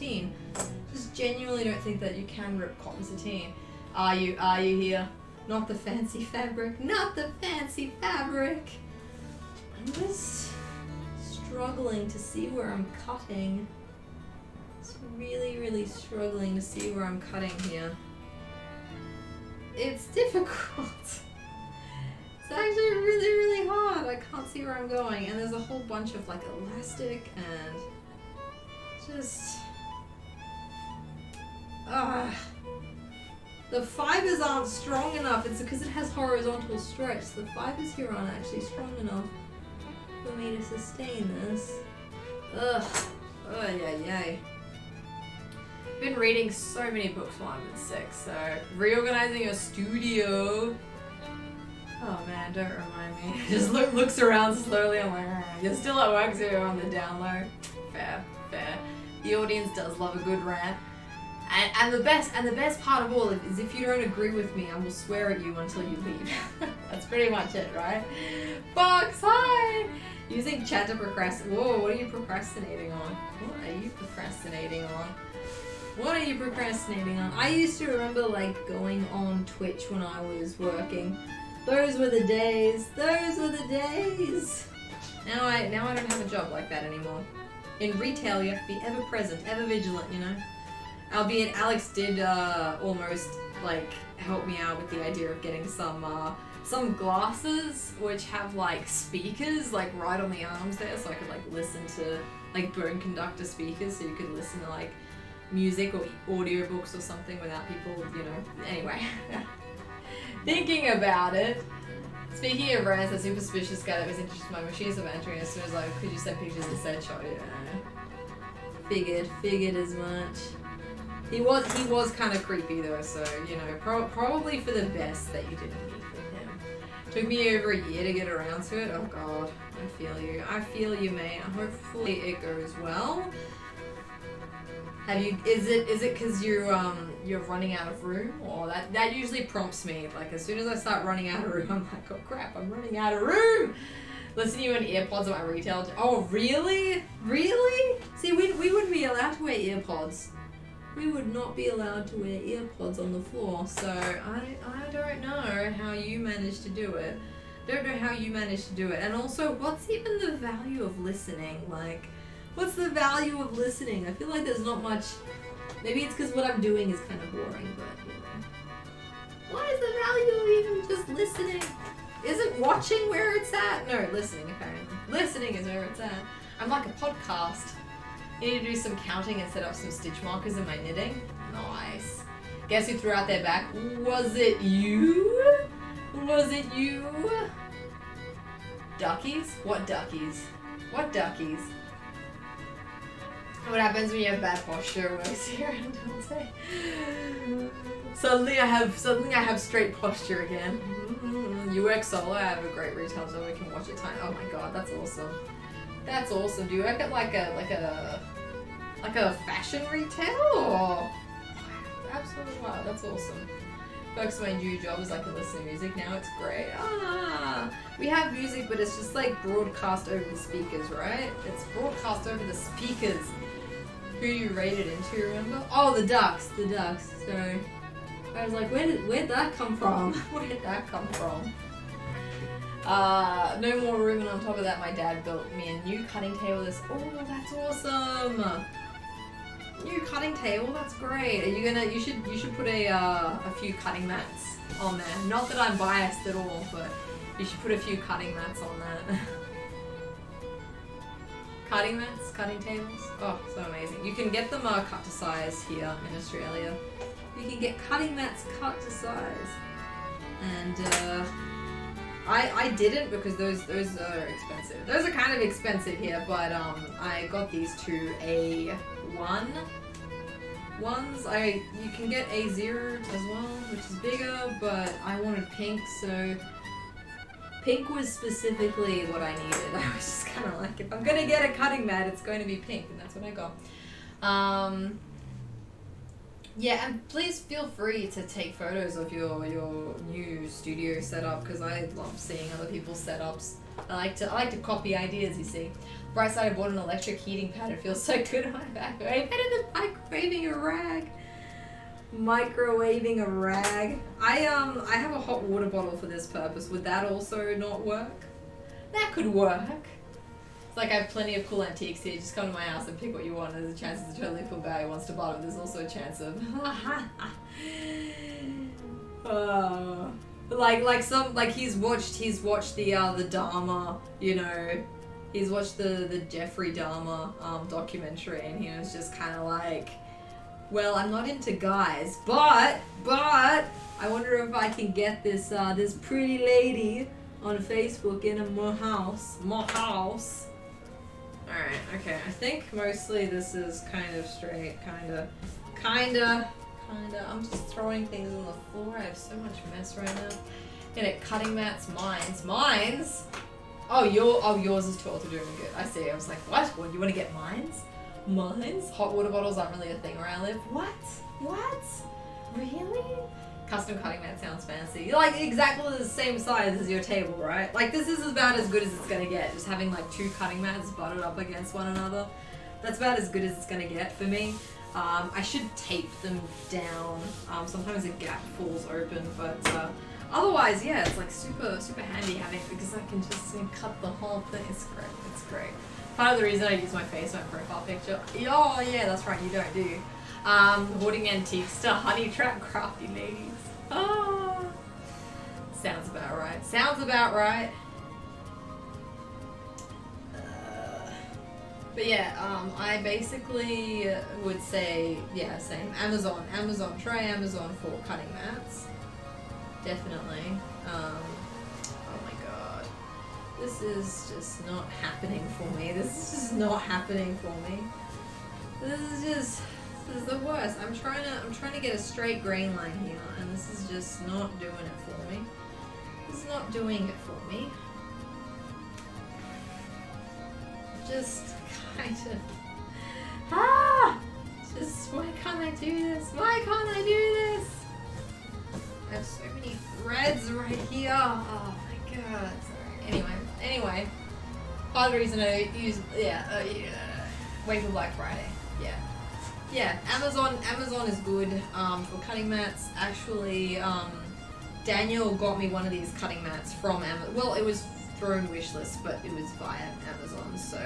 sateen. Just genuinely don't think that you can rip cotton sateen. Are you here? Not the fancy fabric, not the fancy fabric. I'm just struggling to see where I'm cutting. It's really, really struggling to see where I'm cutting here. It's difficult. It's actually really, really hard. I can't see where I'm going. And there's a whole bunch of like elastic and just... The fibers aren't strong enough. It's because it has horizontal stretch. The fibers here aren't actually strong enough for me to sustain this. Ugh. Oh, yeah. I've been reading so many books while I've been sick, so reorganizing your studio. Oh man, don't remind me. Just looks around slowly. I'm like, you're still at work, so you're on the down low. Fair. The audience does love a good rant. And the best part of all is if you don't agree with me, I will swear at you until you leave. That's pretty much it, right? Fox, hi! Using chat to procrastinate. Whoa, what are you procrastinating on? What are you procrastinating on? I used to remember like going on Twitch when I was working. Those were the days. Now I don't have a job like that anymore. In retail, you have to be ever present, ever vigilant, you know? Albeit Alex did almost like help me out with the idea of getting some glasses which have like speakers like right on the arms there, so I could like listen to like bone conductor speakers, so you could listen to like music or audiobooks or something without people, you know. Anyway, thinking about it. Speaking of rants, that super suspicious guy that was interested in my machines of entering as soon as like, could you send pictures and said shot it? Figured as much. He was kind of creepy though, so you know, probably for the best that you didn't meet with him. Took me over a year to get around to it. Oh god, I feel you, mate. Hopefully it goes well. Is it because you're running out of room, or that usually prompts me. Like as soon as I start running out of room, I'm like, oh crap, I'm running out of room. Listen to you in AirPods at my retail. Oh really? See, we wouldn't be allowed to wear AirPods. We would not be allowed to wear earpods on the floor, so I don't know how you managed to do it. And also, what's even the value of listening? Like, what's the value of listening? I feel like there's not much. Maybe it's because what I'm doing is kind of boring, but you know. What is the value of even just listening? Isn't watching where it's at? No, listening apparently. Listening is where it's at. I'm like a podcast. I need to do some counting and set up some stitch markers in my knitting. Nice. Guess who threw out their back? Was it you? Duckies? What duckies? What happens when you have bad posture? Works here and say. Suddenly I have straight posture again. You work solo. I have a great retail job. We can watch it time. Oh my god, that's awesome. Do you work at like a fashion retail or? Absolutely wow, that's awesome. First my new job is like a listen to music. Now it's great. We have music, but it's just like broadcast over the speakers, right? It's broadcast over the speakers. Who you rated into, remember? Oh, the ducks. So I was like, where'd that come from? No more room, and on top of that, my dad built me a new cutting table. Oh, that's awesome! New cutting table, that's great. Are you gonna? You should put a few cutting mats on there. Not that I'm biased at all, but you should put a few cutting mats on that. Cutting mats, cutting tables. Oh, so amazing. You can get them cut to size here in Australia. You can get cutting mats cut to size, and I didn't because those are expensive. Those are kind of expensive here, but I got these two A1 ones. You can get A0 as well, which is bigger, but I wanted pink, so pink was specifically what I needed. I was just kind of like, if I'm gonna get a cutting mat, it's going to be pink, and that's what I got. Yeah, and please feel free to take photos of your new studio setup, because I love seeing other people's setups. I like to copy ideas, you see. Bright side, I bought an electric heating pad. It feels so good on my back. Way better than Microwaving a rag. Microwaving a rag. I have a hot water bottle for this purpose. Would that also not work? That could work. It's like I have plenty of cool antiques here. Just come to my house and pick what you want. There's a chance it's a totally cool guy who wants to buy it. There's also a chance of like he's watched the Dharma, you know. He's watched the Jeffrey Dahmer documentary, and he was just kind of like, well, I'm not into guys, but I wonder if I can get this this pretty lady on Facebook in my house. Alright, okay, I think mostly this is kind of straight, kinda. I'm just throwing things on the floor. I have so much mess right now. Get it, cutting mats, mines. Oh, yours is 12 to doing good. I see. I was like, what? What? You want to get mines? Mines? Hot water bottles aren't really a thing where I live. What? Really? Custom cutting mat sounds fancy. Like exactly the same size as your table, right? Like this is about as good as it's gonna get. Just having like two cutting mats butted up against one another. That's about as good as it's gonna get for me. I should tape them down. Sometimes a gap falls open, but otherwise, yeah, it's like super handy having it because I can just cut the whole thing. It's great. Part of the reason I use my face, my profile picture. Oh yeah, that's right, you don't do you? Hoarding antiques to honey trap crafty ladies. Oh, sounds about right. But yeah, I basically would say, yeah, same. Amazon, try Amazon for cutting mats. Definitely. Oh my god. This is just not happening for me. This is the worst. I'm trying to get a straight grain line here, and this is just not doing it for me. This is not doing it for me. Just kind of. Just why can't I do this? I have so many threads right here. Oh my god. Sorry. Anyway. Part of the reason I use wait for Black Friday. Yeah, Amazon is good for cutting mats. Actually, Daniel got me one of these cutting mats from Amazon. Well, it was through wishlist, but it was via Amazon. So,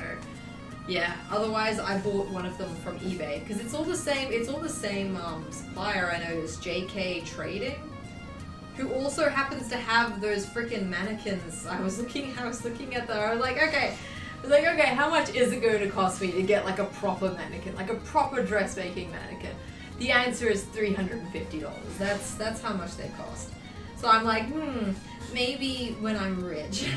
yeah. Otherwise, I bought one of them from eBay because it's all the same. It's all the same supplier. I noticed, JK Trading, who also happens to have those freaking mannequins. I was looking at them. I was like, okay, how much is it going to cost me to get like a proper mannequin, like a proper dressmaking mannequin? The answer is $350. That's how much they cost. So I'm like, maybe when I'm rich,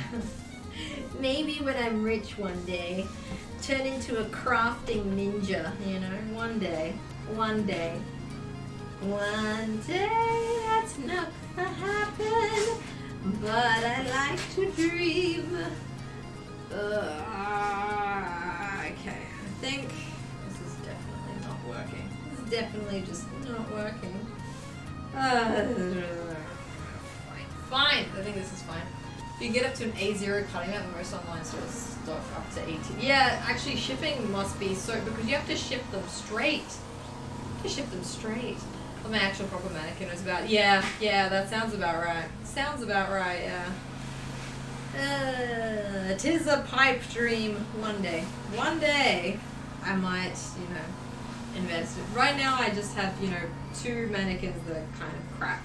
one day, turn into a crafting ninja, you know, one day, that's not gonna happen, but I like to dream. Okay, I think this is definitely not working. This is definitely just not working. Fine. I think this is fine. If you get up to an A0 cutting mat, most online stores stock up to 18. Yeah, actually shipping must be so, because you have to ship them straight. What my actual proper mannequin was about. Yeah, that sounds about right. Yeah. 'Tis a pipe dream. One day, I might, invest it. Right now, I just have, two mannequins that are kind of crap,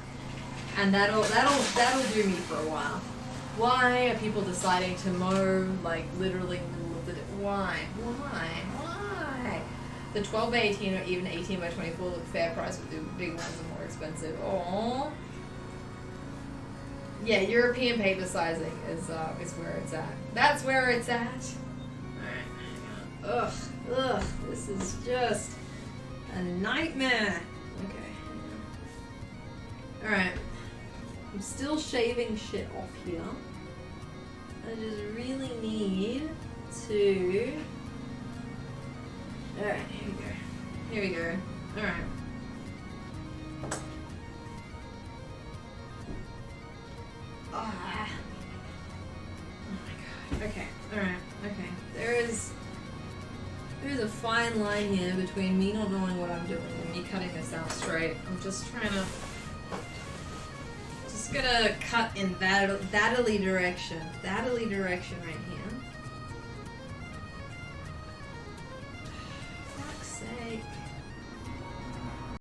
and that'll do me for a while. Why are people deciding to mow like literally in the middle of the day? Why? The 12 by 18 or even 18 by 24 look fair price, but the big ones are more expensive. Aww. Yeah, European paper sizing is where it's at. That's where it's at. Alright. Ugh. This is just a nightmare. Okay. Alright. I'm still shaving shit off here. I just really need to... Alright, here we go. Alright. Oh my god. Okay. Alright. Okay. There is a fine fine line here between me not knowing what I'm doing and me cutting this out straight. I'm just trying to... Just gonna cut in that direction. That direction right here.